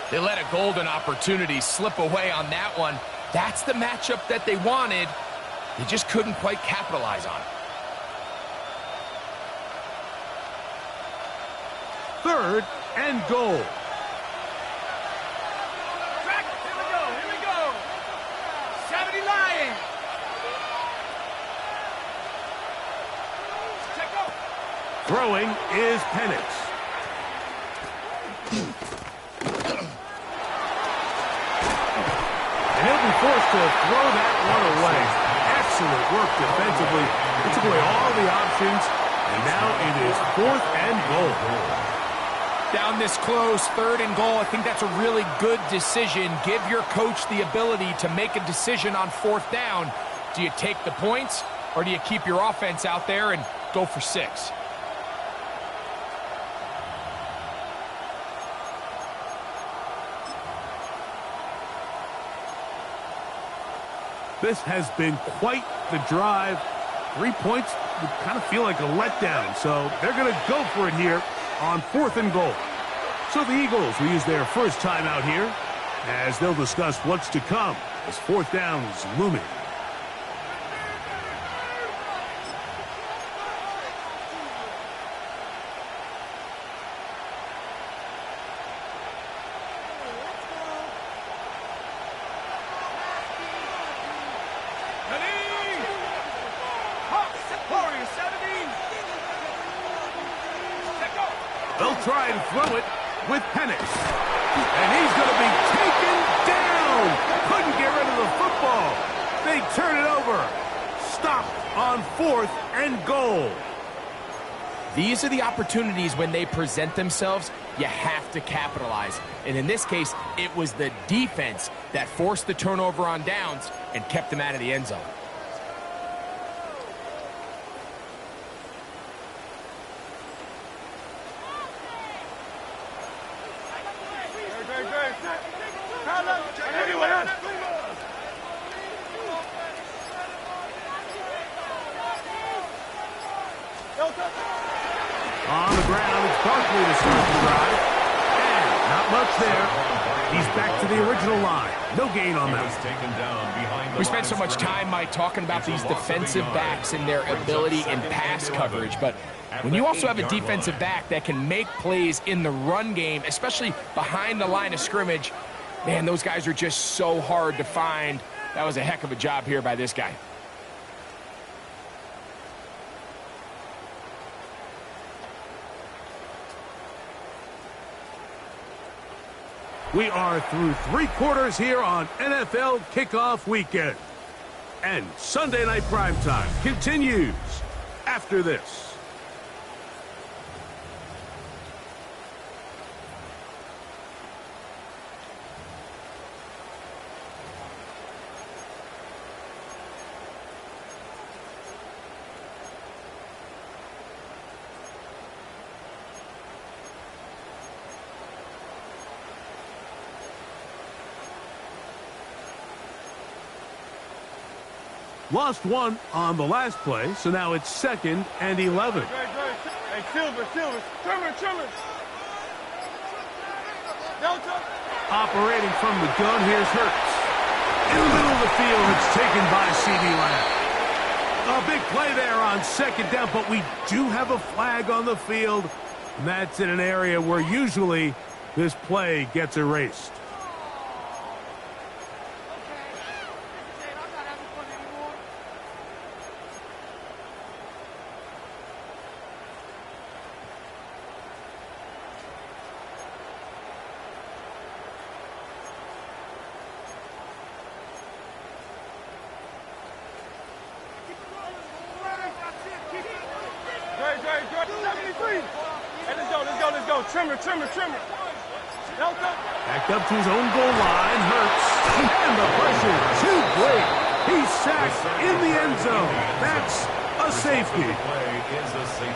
They let a golden opportunity slip away on that one. That's the matchup that they wanted. They just couldn't quite capitalize on it. Third and goal. Track. Here we go. Here we go. 70 Lions. Check go. Throwing is Penix. And he'll be forced to throw that one away. Excellent work defensively. He took away all the options, and now it is fourth and goal. Down this close, third and goal, I think that's a really good decision. Give your coach the ability to make a decision on fourth down. Do you take the points, or do you keep your offense out there and go for 6? This has been quite the drive. 3 points would kind of feel like a letdown, so they're going to go for it here on fourth and goal. So the Eagles will use their first time out here as they'll discuss what's to come as fourth down is looming. They'll try and throw it with Penix. And he's going to be taken down. Couldn't get rid of the football. They turn it over. Stop on fourth and goal. These are the opportunities when they present themselves, you have to capitalize. And in this case, it was the defense that forced the turnover on downs and kept them out of the end zone. On the ground, it's Barkley to start the drive. And not much there. He's back to the original line. No gain on that. We spent so much time, Mike, talking about these defensive backs and their ability in pass coverage. But when you also have a defensive back that can make plays in the run game, especially behind the line of scrimmage, man, those guys are just so hard to find. That was a heck of a job here by this guy. We are through 3 quarters here on NFL Kickoff Weekend. And Sunday Night Primetime continues after this. Lost one on the last play, so now it's 2nd and 11. Hey, Silver. Trimmer. Delta. Operating from the gun, here's Hurts. In the middle of the field, it's taken by C.D. Lamb. A big play there on 2nd down, but we do have a flag on the field, and that's in an area where usually this play gets erased. Let's go. Trimmer. Back up to his own goal line. Hurts. And the pressure too great. He's sacked in the end zone. That's a safety.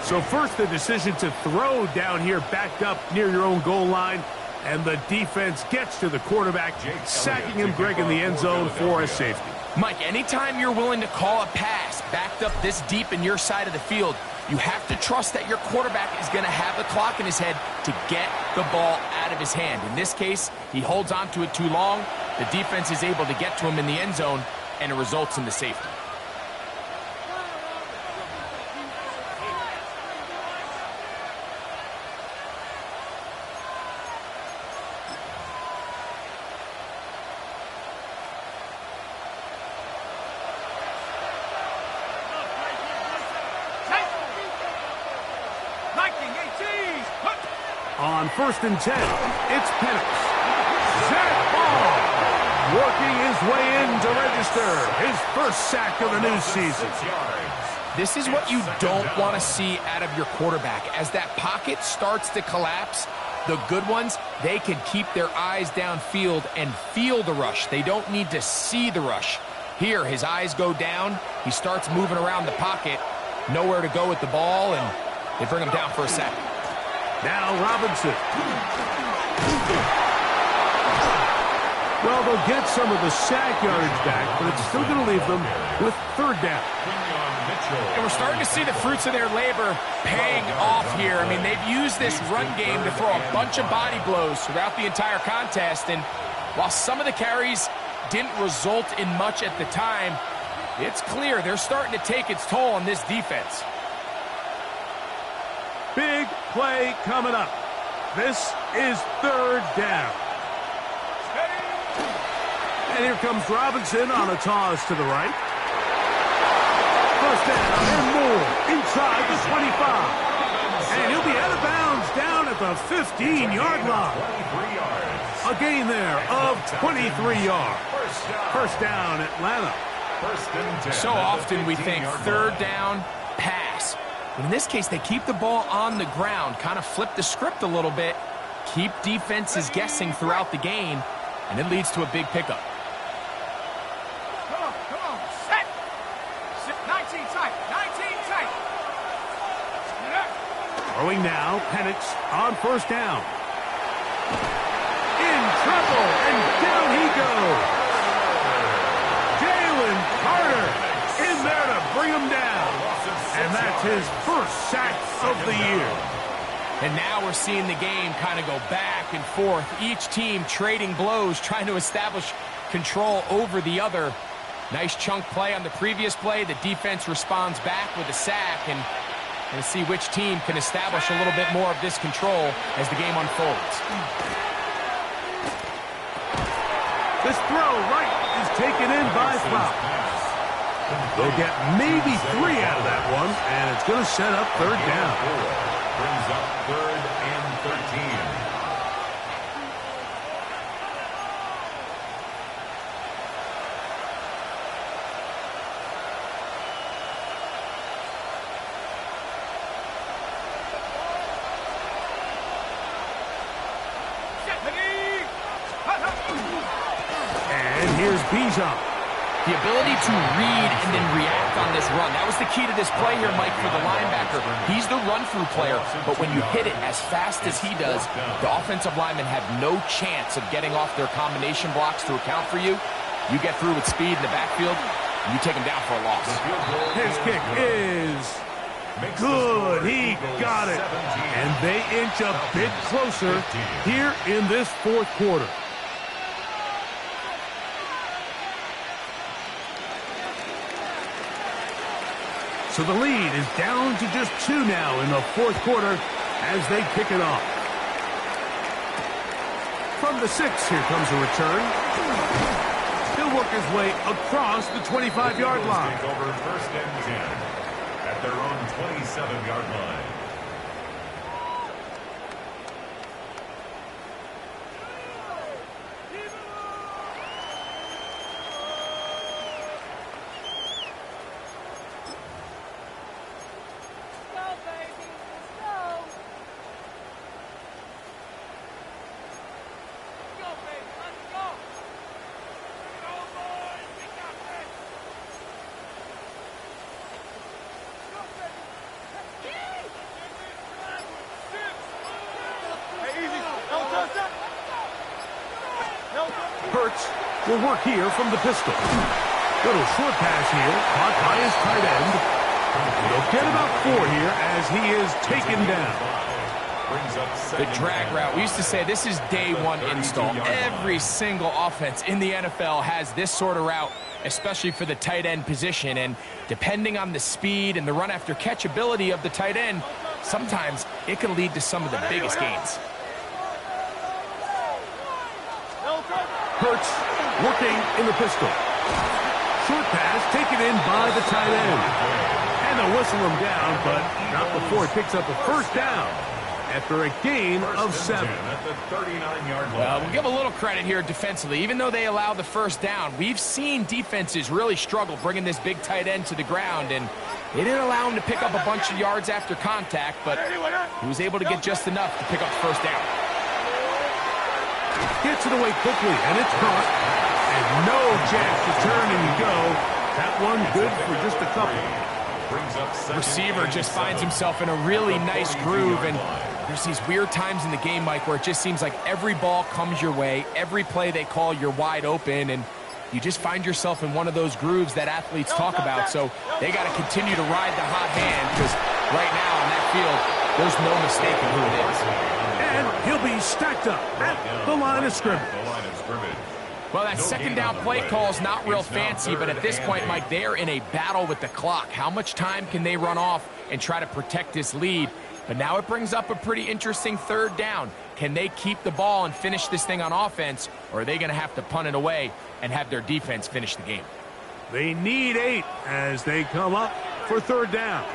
So first the decision to throw down here backed up near your own goal line. And the defense gets to the quarterback, sacking him, Greg, in the end zone for a safety. Mike, anytime you're willing to call a pass backed up this deep in your side of the field, you have to trust that your quarterback is going to have the clock in his head to get the ball out of his hand. In this case, he holds on to it too long. The defense is able to get to him in the end zone, and it results in the safety. On 1st and 10, it's Penix. Zach Ball working his way in to register his first sack of the new season. This is what you don't want to see out of your quarterback. As that pocket starts to collapse, the good ones, they can keep their eyes downfield and feel the rush. They don't need to see the rush. Here, his eyes go down. He starts moving around the pocket. Nowhere to go with the ball, and they bring him down for a sack. Now Robinson. Well, they'll get some of the sack yardage back, but it's still going to leave them with 3rd down. And we're starting to see the fruits of their labor paying off here. I mean, they've used this run game to throw a bunch of body blows throughout the entire contest. And while some of the carries didn't result in much at the time, it's clear they're starting to take its toll on this defense. Big play coming up. This is 3rd down. And here comes Robinson on a toss to the right. 1st down and more inside the 25. And he'll be out of bounds down at the 15-yard line. A gain there of 23 yards. 1st down, Atlanta. So often we think 3rd down, pass. But in this case, they keep the ball on the ground, kind of flip the script a little bit, keep defenses guessing throughout the game, and it leads to a big pickup. Come on, set. 19 tight. Throwing now, Penix on 1st down. In trouble, and down he goes. Jalen Carter in there to bring him down. And that's his first sack of the year. And now we're seeing the game kind of go back and forth. Each team trading blows, trying to establish control over the other. Nice chunk play on the previous play. The defense responds back with a sack. And we'll see which team can establish a little bit more of this control as the game unfolds. This throw right is taken in by Flowers. They'll get maybe 3 out of that one, and it's going to set up 3rd down. Brings up 3rd and 13. Bijan. The ability to read and then react on this run. That was the key to this play here, Mike, for the linebacker. He's the run-through player, but when you hit it as fast as he does, the offensive linemen have no chance of getting off their combination blocks to account for you. You get through with speed in the backfield, and you take him down for a loss. His kick is good. He got it. And they inch a bit closer here in this fourth quarter. So the lead is down to just 2 now in the fourth quarter as they kick it off. From the 6, here comes a return. He'll work his way across the 25-yard line. Take over first and 10 at their own 27-yard line. Hurts will work here from the pistol. Little short pass here, caught by his tight end. He'll get about 4 here as he is taken down. The drag route. We used to say this is day one install. Every single offense in the NFL has this sort of route, especially for the tight end position. And depending on the speed and the run after catch ability of the tight end, sometimes it can lead to some of the biggest gains. Hurts working in the pistol. Short pass taken in by the tight end. And they'll whistle him down, but not before he picks up a first down after a gain of 7. At the 39-yard line. Well, we'll give a little credit here defensively. Even though they allowed the first down, we've seen defenses really struggle bringing this big tight end to the ground, and they didn't allow him to pick up a bunch of yards after contact, but he was able to get just enough to pick up the first down. Gets it away quickly, and it's caught. And no chance to turn and go. That one good for just a couple. Receiver just finds himself in a really nice groove, and there's these weird times in the game, Mike, where it just seems like every ball comes your way, every play they call, you're wide open, and you just find yourself in one of those grooves that athletes talk about. So they got to continue to ride the hot hand, because right now on that field, there's no mistaking who it is. And he'll be stacked up at the line of scrimmage. Well, that second down play call is not real fancy, but at this point, Mike, they're in a battle with the clock. How much time can they run off and try to protect this lead? But now it brings up a pretty interesting third down. Can they keep the ball and finish this thing on offense, or are they going to have to punt it away and have their defense finish the game? They need 8 as they come up for third down.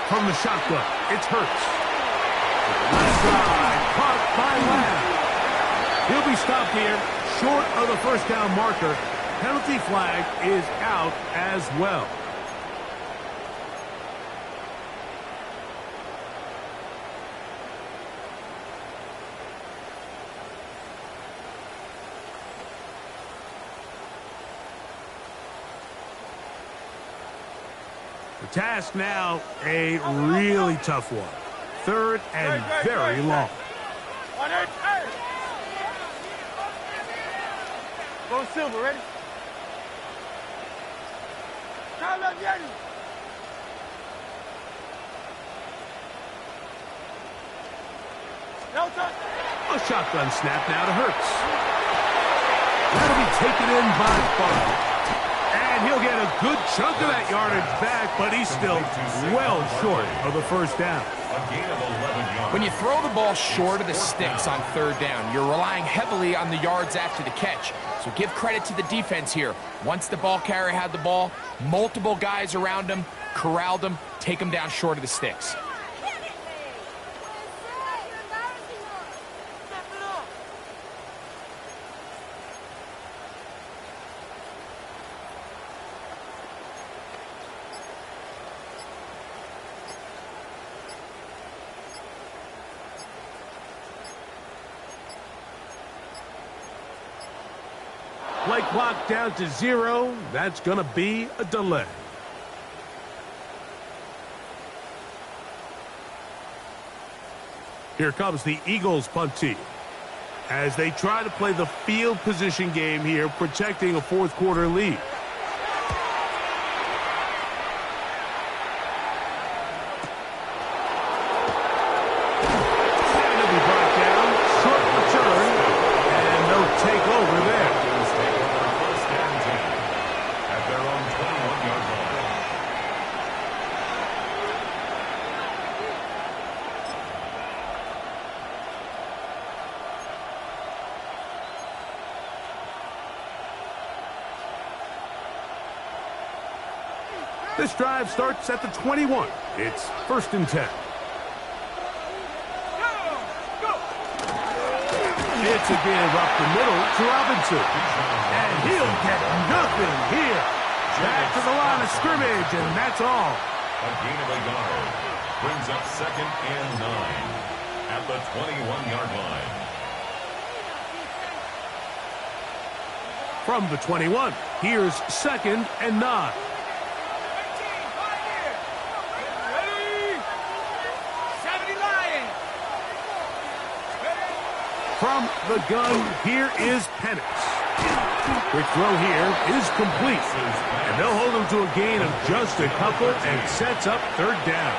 From the shotgun, it's Hurts. Left side, caught by Lamb. He'll be stopped here, short of the first down marker. Penalty flag is out as well. The task now, a really tough one. Third and very long. Go Silver, ready? Time up, Yeti. No touch. A shotgun snap now to Hurts. That'll be taken in by Barber. And he'll get a good chunk of that yardage back, but he's still well short of the first down. When you throw the ball short of the sticks on third down, you're relying heavily on the yards after the catch. So give credit to the defense here. Once the ball carrier had the ball, multiple guys around him, corralled him, take him down short of the sticks. Play clock down to 0. That's going to be a delay. Here comes the Eagles punt team as they try to play the field position game here, protecting a fourth quarter lead. And it'll be brought down, short return, and they'll take over there. First and 10 at their own 21-yard line. This drive starts at the 21. It's 1st and 10. It's a give up the middle to Robinson. And he'll get nothing here. Back to the line of scrimmage, and that's all. A gain of a yard brings up 2nd and 9 at the 21-yard line. From the 21, here's 2nd and 9. From the gun, here is Penix. Quick throw here is complete. And they'll hold him to a gain of just a couple and sets up 3rd down.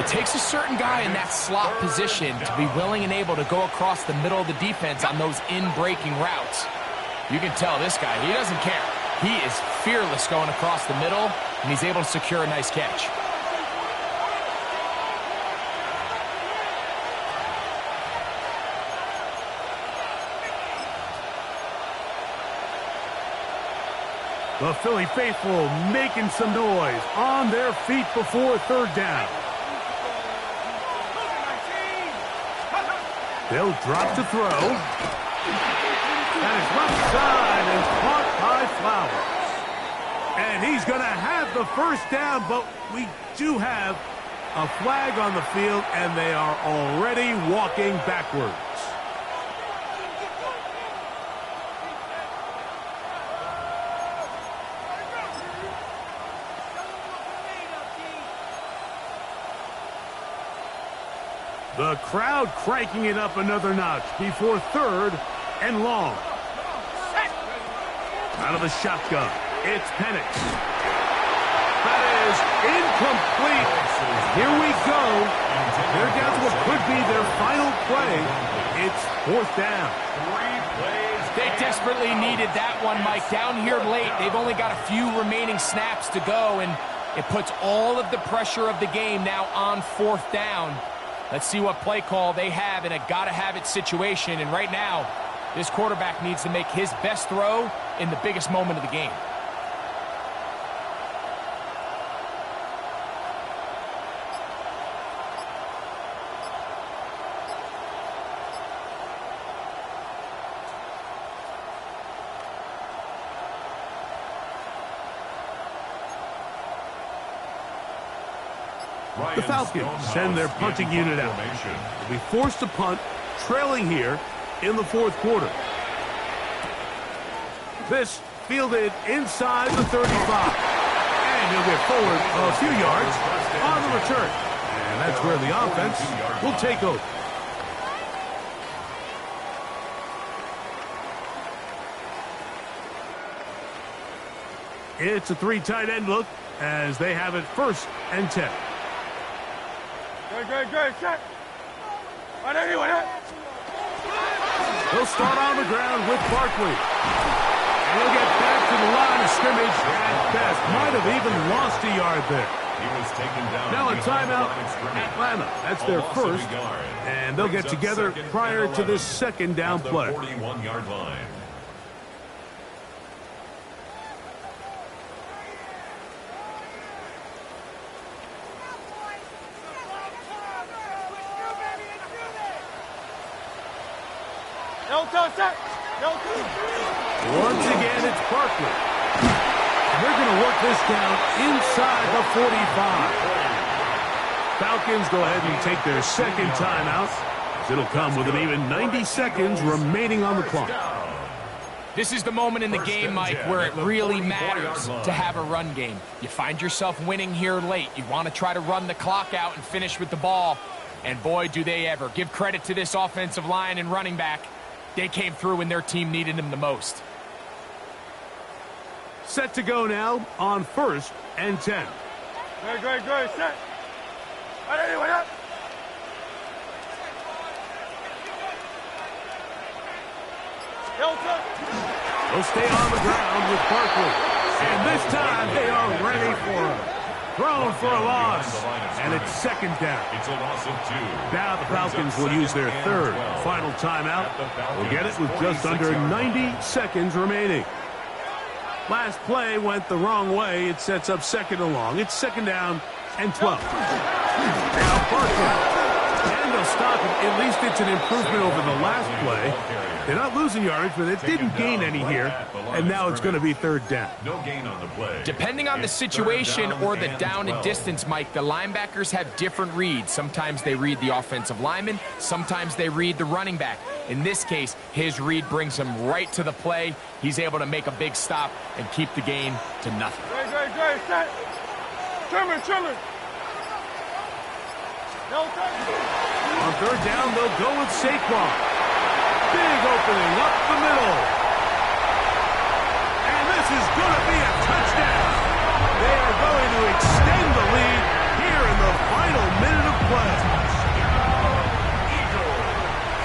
It takes a certain guy in that slot position to be willing and able to go across the middle of the defense on those in-breaking routes. You can tell this guy, he doesn't care. He is fearless going across the middle, and he's able to secure a nice catch. The Philly faithful making some noise on their feet before 3rd down. They'll drop to throw. That is left side and caught by Flowers. And he's going to have the 1st down, but we do have a flag on the field, and they are already walking backwards. The crowd cranking it up another notch before 3rd and long. Out of the shotgun, it's Penix. That is incomplete. Here we go. They're down to what could be their final play. It's 4th down. They desperately needed that one, Mike. Down here late, they've only got a few remaining snaps to go, and it puts all of the pressure of the game now on 4th down. Let's see what play call they have in a gotta-have-it situation. And right now, this quarterback needs to make his best throw in the biggest moment of the game. The Falcons send their punting unit out. They'll be forced to punt, trailing here in the 4th quarter. This fielded inside the 35. And he'll get forward a few yards on the return. And that's where the offense will take over. It's a 3 tight end look as they have it 1st and 10. Good, check. On anyone, He'll start on the ground with Barkley. And he'll get back to the line of scrimmage at best. Might have even lost a yard there. He was taken down. Now a timeout, Atlanta. That's their 1st. And they'll get together prior to this 2nd down play. 41-yard line. Once again, it's Barkley. They're going to work this down inside the 45. Falcons go ahead and take their 2nd timeout. It'll come with an even 90 seconds remaining on the clock. This is the moment in the game, Mike, where it really matters to have a run game. You find yourself winning here late. You want to try to run the clock out and finish with the ball. And boy, do they ever. Give credit to this offensive line and running back. They came through when their team needed them the most. Set to go now on 1st and 10. Good. Set. Wait up. They'll stay on the ground with Barkley. And this time they are ready for him. Thrown for a loss. And it's 2nd down. It's a loss of 2. Now the Falcons will use their 3rd final timeout. We'll get it with just under 90 seconds remaining. Last play went the wrong way. It sets up 2nd and long. It's 2nd down and 12. Now Barkley. And they'll stop it. At least it's an improvement over the last play. They're not losing yardage, but it didn't gain any here. And now it's going to be 3rd down. No gain on the play. Depending on the situation or the down and distance, Mike, the linebackers have different reads. Sometimes they read the offensive lineman. Sometimes they read the running back. In this case, his read brings him right to the play. He's able to make a big stop and keep the gain to nothing. Good. Set. Trimmer. On 3rd down, they'll go with Saquon. Big opening up the middle. And this is going to be a touchdown. They are going to extend the lead here in the final minute of play.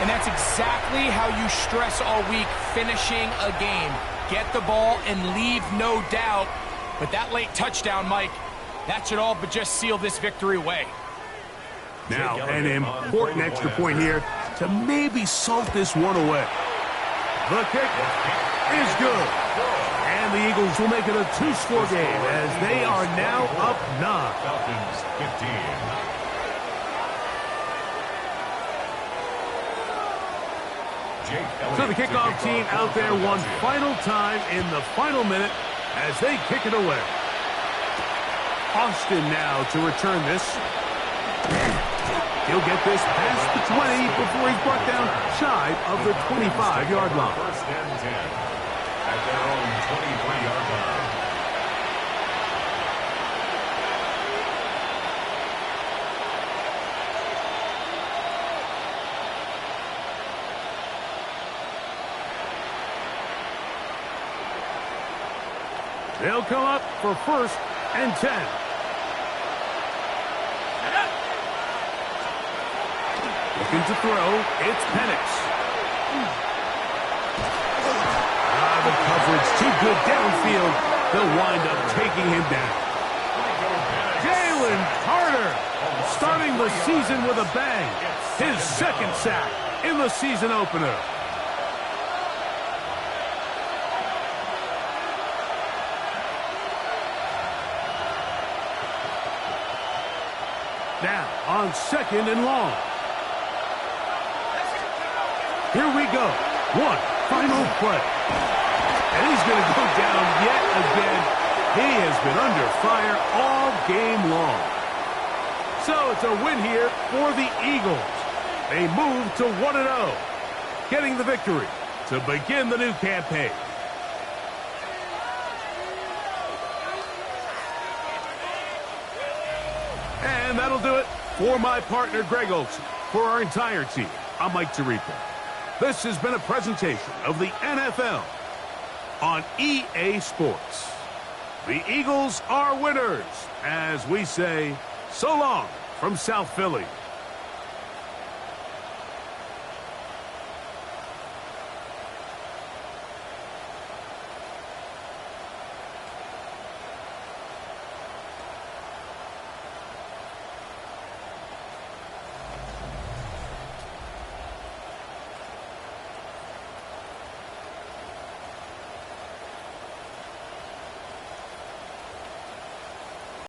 And that's exactly how you stress all week, finishing a game. Get the ball and leave no doubt. But that late touchdown, Mike, that should all but just seal this victory away. Now, an important extra point here to maybe salt this one away. The kick is good. And the Eagles will make it a 2-score game as they are now up 9. Falcons 15. So the kickoff team out there one final time in the final minute as they kick it away. Austin now to return this. He'll get this past the 20 before he's brought down shy of the 25-yard line. 1st and 10 at their own 23-yard line. They'll come up for 1st and 10. Looking to throw, it's Penix. The coverage too good downfield. They'll wind up taking him down. Jalen Carter starting the season with a bang. His 2nd sack in the season opener. Now on 2nd and long. Here we go. One final play. And he's going to go down yet again. He has been under fire all game long. So it's a win here for the Eagles. They move to 1-0, getting the victory to begin the new campaign. And that'll do it for my partner, Greg Olson. For our entire team, I'm Mike Tirico. This has been a presentation of the NFL on EA Sports. The Eagles are winners, as we say, so long from South Philly.